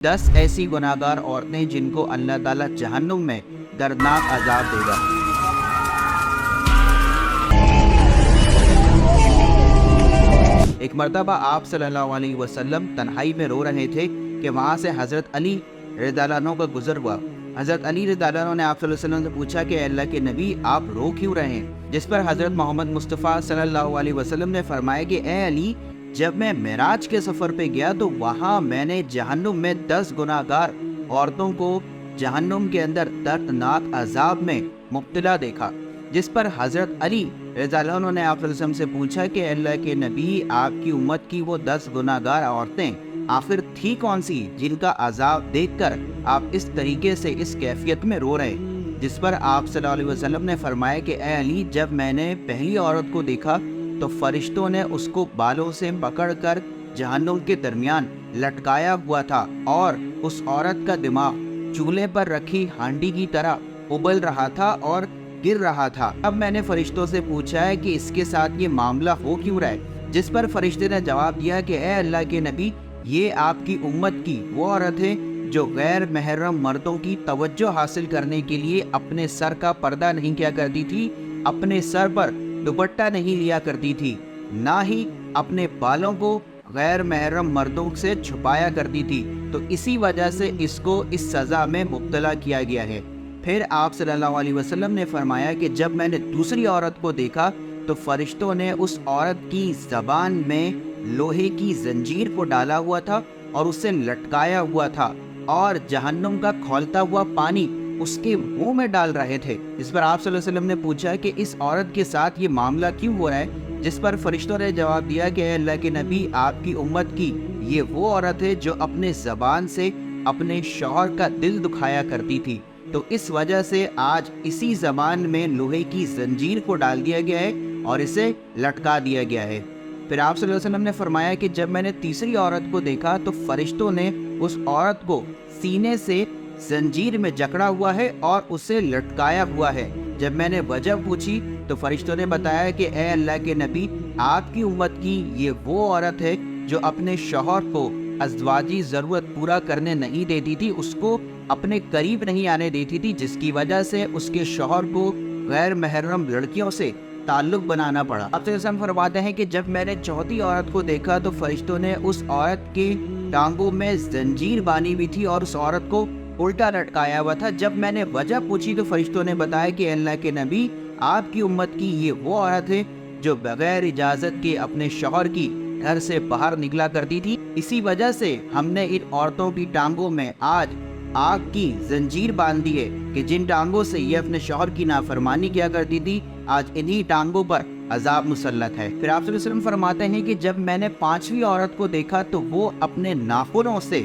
10 ایسی गुनाहगार औरतें जिनको अल्लाह ताला जहन्नुम में दर्दनाक अजाब देगा। एक मर्तबा आप सल्लल्लाहु अलैहि वसल्लम तन्हाई में रो रहे थे कि वहाँ से हज़रत अली रज़ियल्लाहु अन्हु का गुज़र हुआ। हज़रत अली रज़ियल्लाहु अन्हु ने आप सल्लल्लाहु अलैहि वसल्लम से पूछा कि अल्लाह के नबी आप रो क्यों रहे हैं? जिस पर हज़रत मोहम्मद मुस्तफ़ा सल्लल्लाहु अलैहि वसल्लम ने फरमाया कि ए अली, जब मैं मेराज के सफ़र पे गया तो वहाँ मैंने जहन्नुम में 10 गुनाहगार औरतों को जहन्नुम के अंदर दर्दनाक अजाब में मुब्तला देखा। जिस पर हज़रत अली रज़ियल्लाहु अन्हु ने आप सल्लल्लाहु अलैहि वसल्लम से पूछा कि अल्लाह के नबी, आपकी उम्मत की वो 10 गुनाहगार औरतें आखिर थी कौन सी जिनका अजाब देखकर आप इस तरीके से इस कैफियत में रो रहे? जिस पर आप सल्लल्लाहु अलैहि वसल्लम ने फरमाया कि ए अली, जब मैंने पहली औरत को देखा तो फरिश्तों ने उसको बालों से पकड़कर जहन्नुम के दरमियान लटकाया हुआ था और उस औरत का दिमाग चूल्हे पर रखी हांडी की तरह उबल रहा था और गिर रहा था। अब मैंने फरिश्तों से पूछा है कि इसके साथ ये मामला हो क्यों रहा है? जिस पर फरिश्ते ने जवाब दिया कि ए अल्लाह के नबी, ये आपकी उम्मत की वो औरत है जो गैर महरम मर्दों की तवज्जो हासिल करने के लिए अपने सर का पर्दा नहीं किया करती थी, अपने सर पर दुपट्टा नहीं लिया करती थी, ना ही अपने बालों को गैर महरम मर्दों से छुपाया करती थी, तो इसी वजह से इसको इस सज़ा में मुब्तला किया गया है। फिर आप सल्लल्लाहु अलैहि वसल्लम ने फरमाया कि जब मैंने दूसरी औरत को देखा तो फरिश्तों ने उस औरत की ज़बान में लोहे की जंजीर को डाला हुआ था और उसे लटकाया हुआ था और जहन्नुम का खौलता हुआ पानी उसके मुंह में डाल रहे थे। इस पर आप सल्लल्लाहु अलैहि वसल्लम ने पूछा कि इस औरत के साथ ये मामला क्यों हो रहा है? जिस पर फरिश्तों ने जवाब दिया कि अल्लाह के नबी, आपकी उम्मत की ये वो औरत है जो अपने ज़बान से अपने शौहर का दिल दुखाया करती थी, तो इस वजह से आज इसी ज़बान में लोहे की जंजीर को डाल दिया गया है और इसे लटका दिया गया है। फिर आप सल्लल्लाहु अलैहि वसल्लम ने फरमाया कि जब मैंने तीसरी औरत को देखा तो फरिश्तों ने उस औरत को सीने से जंजीर में जकड़ा हुआ है और उसे लटकाया हुआ है। जब मैंने वजह पूछी तो फरिश्तों ने बताया कि ए अल्लाह के नबी, आपकी उम्मत की ये वो औरत है जो अपने शौहर को अज़वाजी ज़रूरत पूरा करने नहीं देती थी, उसको अपने करीब नहीं आने देती थी, जिसकी वजह से उसके शौहर को गैर महरम लड़कियों से ताल्लुक बनाना पड़ा। अब तो हम फरमाते हैं कि जब मैंने चौथी औरत को देखा तो फरिश्तों ने उस औरत के टांगों में जंजीर बांधी हुई थी और उस औरत को उल्टा लटकाया हुआ था। जब मैंने वजह पूछी तो फरिश्तों ने बताया कि अल्लाह के नबी, आपकी उम्मत की ये वो औरत है जो बगैर इजाज़त के अपने शौहर की घर से बाहर निकला करती थी। इसी वजह से हमने इन औरतों की टांगों में आज आग की जंजीर बांध दी है कि जिन टांगों से ये अपने शौहर की नाफरमानी किया करती थी, आज इन्हीं टांगों पर अजाब मुसल्लत है। फिर आप सल्लल्लाहु अलैहि वसल्लम फरमाते हैं कि जब मैंने पांचवी औरत को देखा तो वो अपने नाखूनों से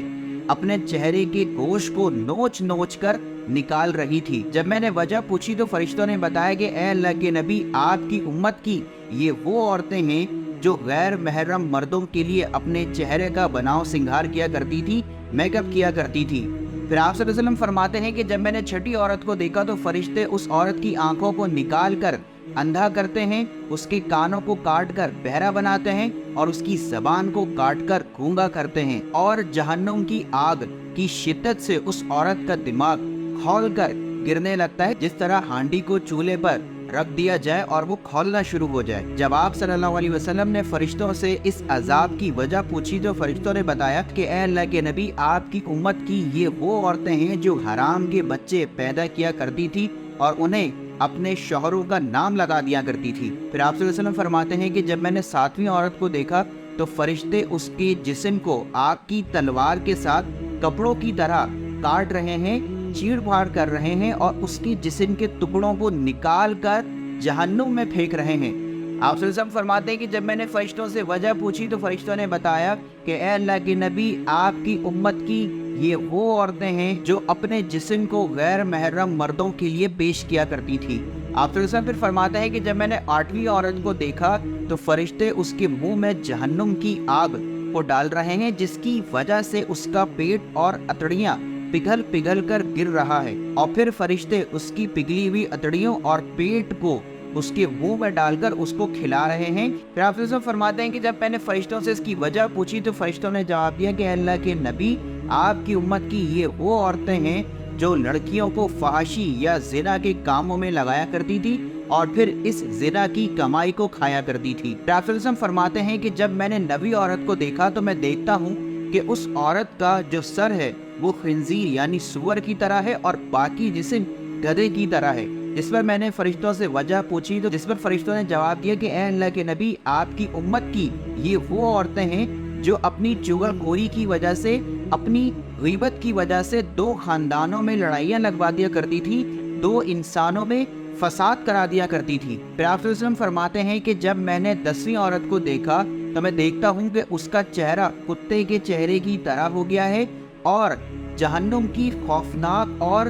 अपने चेहरे के गोश्त को नोच नोच कर निकाल रही थी। जब मैंने वजह पूछी तो फरिश्तों ने बताया कि ए अल्लाह के नबी, आपकी उम्मत की ये वो औरतें हैं जो गैर महरम मर्दों के लिए अपने चेहरे का बनाव सिंगार किया करती थी, मेकअप किया करती थी। फिर आप सल्लल्लाहु अलैहि वसल्लम फरमाते हैं कि जब मैंने छठी औरत को देखा तो फरिश्ते उस औरत की आंखों को निकाल कर अंधा करते हैं, उसके कानों को काट कर बहरा बनाते हैं और उसकी ज़बान को काट कर गूंगा करते हैं और जहन्नुम की आग की शिद्दत से उस औरत का दिमाग खौल कर गिरने लगता है, जिस तरह हांडी को चूल्हे पर रख दिया जाए और वो खौलना शुरू हो जाए। जब आप सल्लल्लाहु अलैहि वसल्लम ने फरिश्तों से इस अजाब की वजह पूछी तो फरिश्तों ने बताया कि ए अल्लाह के नबी, आपकी उम्मत की ये वो औरतें हैं जो हराम के बच्चे पैदा किया करती थी और उन्हें अपने शौहरों का नाम लगा दिया करती थी। फिर आप सल्लल्लाहु अलैहि वसल्लम फरमाते हैं कि जब मैंने सातवीं औरत को देखा तो फरिश्ते उसके जिस्म को आग की तलवार के साथ कपड़ों की तरह काट रहे हैं, चीड़ फाड़ कर रहे हैं और उसके जिस्म के टुकड़ों को निकाल कर जहन्नुम में फेंक रहे हैं। आप सल्लल्लाहु अलैहि वसल्लम फरमाते हैं कि जब मैंने फरिश्तों से वजह पूछी तो फरिश्तों ने बताया कि ए अल्लाह के नबी, आपकी उम्मत की ये वो औरतें हैं जो अपने जिस्म को गैर महरम मर्दों के लिए पेश किया करती थी। आप सल्लल्लाहु अलैहि वसल्लम फिर फरमाते हैं कि जब मैंने आठवीं औरत को देखा तो फरिश्ते उसके मुंह में जहन्नुम की आग को डाल रहे हैं, जिसकी वजह से उसका पेट और अतड़ियाँ पिघल पिघल कर गिर रहा है और फिर फरिश्ते उसकी पिघली हुई अतड़ियों और पेट को اس کے منہ میں ڈال کر اس کو کھلا رہے ہیں۔ پھر آپ فرماتے ہیں کہ جب میں نے فرشتوں سے اس کی وجہ پوچھی تو فرشتوں نے جواب دیا کہ اللہ کے نبی، آپ کی امت کی یہ وہ عورتیں ہیں جو لڑکیوں کو فحاشی یا زنا کے کاموں میں لگایا کرتی تھی اور پھر اس زنا کی کمائی کو کھایا کرتی تھی۔ رسول اللہ فرماتے ہیں کہ جب میں نے نبی عورت کو دیکھا تو میں دیکھتا ہوں کہ اس عورت کا جو سر ہے وہ خنزیر یعنی سور کی طرح ہے اور باقی جسم گدھے کی طرح ہے۔ اس پر میں نے فرشتوں سے وجہ پوچھی تو جس پر فرشتوں نے جواب دیا کہ اے اللہ کے نبی، آپ کی امت کی یہ وہ عورتیں ہیں جو اپنی چغلخوری کی وجہ سے، اپنی غیبت کی وجہ سے 2 خاندانوں میں لڑائیاں لگوا دیا کرتی تھی، 2 انسانوں میں فساد کرا دیا کرتی تھی۔ پھر آپ صلی اللہ علیہ وسلم فرماتے ہیں کہ جب میں نے 10ویں عورت کو دیکھا تو میں دیکھتا ہوں کہ اس کا چہرہ کتے کے چہرے کی طرح ہو گیا ہے اور جہنم کی خوفناک اور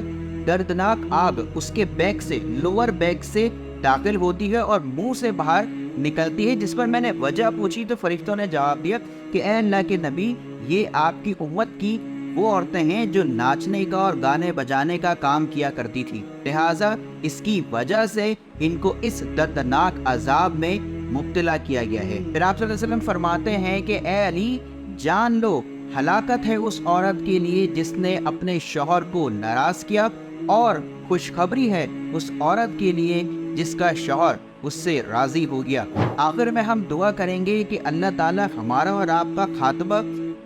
دردناک آگ اس کے بیک سے، لوور بیک سے داخل ہوتی ہے اور منہ سے باہر نکلتی ہے۔ جس پر میں نے وجہ پوچھی تو فرشتوں نے جواب دیا کہ اے اللہ کے نبی، یہ آپ کی امت کی وہ عورتیں ہیں جو ناچنے کا اور گانے بجانے کا کام کیا کرتی تھی، لہٰذا اس کی وجہ سے ان کو اس دردناک عذاب میں مبتلا کیا گیا ہے۔ پھر آپ صلی اللہ علیہ وسلم فرماتے ہیں کہ اے علی، جان لو ہلاکت ہے اس عورت کے لیے جس نے اپنے شوہر کو ناراض کیا، اور خوشخبری ہے اس عورت کے لیے جس کا شوہر اس سے راضی ہو گیا۔ آخر میں ہم دعا کریں گے کہ اللہ تعالی ہمارا اور آپ کا خاتمہ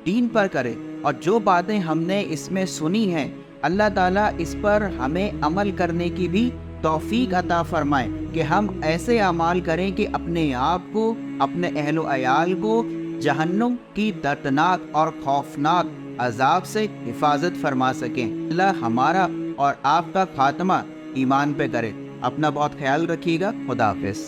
دین پر کرے، اور جو باتیں ہم نے اس میں سنی ہیں اللہ تعالیٰ اس پر ہمیں عمل کرنے کی بھی توفیق عطا فرمائے کہ ہم ایسے اعمال کریں کہ اپنے آپ کو، اپنے اہل و عیال کو جہنم کی دردناک اور خوفناک عذاب سے حفاظت فرما سکیں۔ اللہ ہمارا اور آپ کا خاتمہ ایمان پہ کرے۔ اپنا بہت خیال رکھیے گا۔ خدا حافظ۔